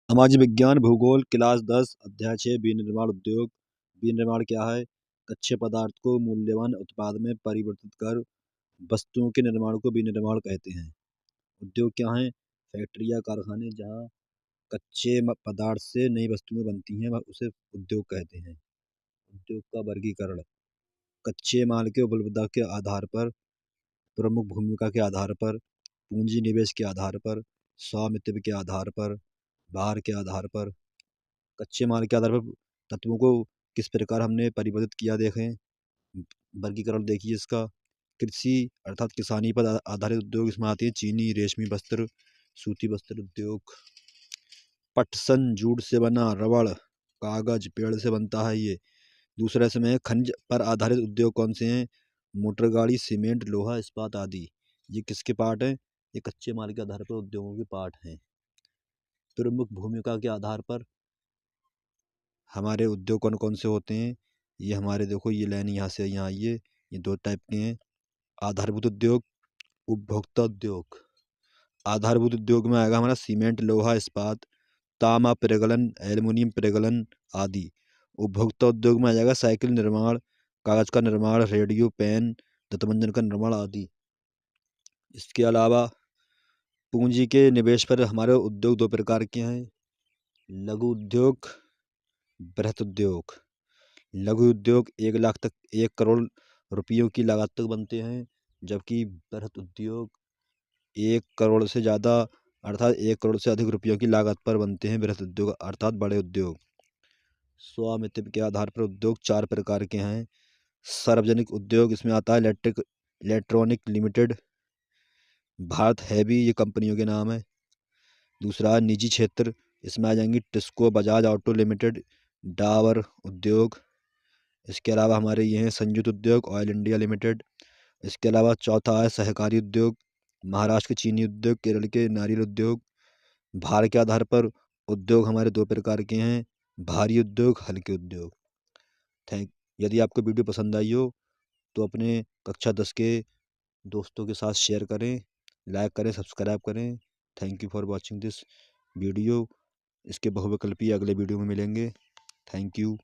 सामाजिक विज्ञान भूगोल क्लास 10 अध्याय 6 विनिर्माण उद्योग। विनिर्माण क्या है? कच्चे पदार्थ को मूल्यवान उत्पाद में परिवर्तित कर वस्तुओं के निर्माण को विनिर्माण कहते हैं। उद्योग क्या है? फैक्ट्री या कारखाने जहाँ कच्चे पदार्थ से नई वस्तुएं बनती हैं, वह उसे उद्योग कहते हैं। उद्योग का वर्गीकरण: कच्चे माल के उपलब्धता के आधार पर, प्रमुख भूमिका के आधार पर, पूंजी निवेश के आधार पर, स्वामित्व के आधार पर, भार के आधार पर। कच्चे माल के आधार पर तत्वों को किस प्रकार हमने परिवर्तित किया देखें। वर्गीकरण देखिए इसका। कृषि अर्थात किसानी पर आधारित उद्योग इसमें आते हैं चीनी, रेशमी वस्त्र, सूती वस्त्र उद्योग। पटसन जूट से बना, रबड़, कागज पेड़ से बनता है ये। दूसरा इसमें है खनिज पर आधारित उद्योग कौन से हैं? मोटर गाड़ी, सीमेंट, लोहा, इस्पात आदि। ये किसके पार्ट हैं? ये कच्चे माल के आधार पर उद्योगों के पार्ट हैं। प्रमुख भूमिका के आधार पर हमारे उद्योग कौन कौन से होते हैं? ये हमारे देखो, ये लाइन यहाँ से यहाँ आई है। ये दो टाइप के हैं: आधारभूत उद्योग, उपभोक्ता उद्योग। आधारभूत उद्योग में आएगा हमारा सीमेंट, लोहा, इस्पात, तांबा प्रगलन, एल्युमिनियम प्रगलन आदि। उपभोक्ता उद्योग में आ जाएगा साइकिल निर्माण, कागज का निर्माण, रेडियो, पेन, दंतमंजन का निर्माण आदि। इसके अलावा पूंजी के निवेश पर हमारे उद्योग दो प्रकार के हैं: लघु उद्योग, बृहत उद्योग। लघु उद्योग 1 लाख तक, 1 करोड़ रुपयों की लागत तक बनते हैं, जबकि बृहत उद्योग 1 करोड़ से ज़्यादा अर्थात 1 करोड़ से अधिक रुपयों की लागत पर बनते हैं। बृहत उद्योग अर्थात बड़े उद्योग। स्वामित्व के आधार पर उद्योग 4 प्रकार के हैं: सार्वजनिक उद्योग, इसमें आता है इलेक्ट्रॉनिक लिमिटेड, भारत हैवी, ये कंपनियों के नाम है। दूसरा है निजी क्षेत्र, इसमें आ जाएंगी टिस्को, बजाज ऑटो लिमिटेड, डाबर उद्योग। इसके अलावा हमारे ये हैं संयुक्त उद्योग, ऑयल इंडिया लिमिटेड। इसके अलावा चौथा है सहकारी उद्योग, महाराष्ट्र के चीनी उद्योग, केरल के नारियल उद्योग। भार के आधार पर उद्योग हमारे दो प्रकार के हैं: भारी उद्योग, हल्के उद्योग। थैंक यदि आपको वीडियो पसंद आई हो तो अपने कक्षा 10 के दोस्तों के साथ शेयर करें, लाइक करें, सब्सक्राइब करें। Thank you for watching this video. इसके बहुविकल्पी अगले वीडियो में मिलेंगे। Thank you.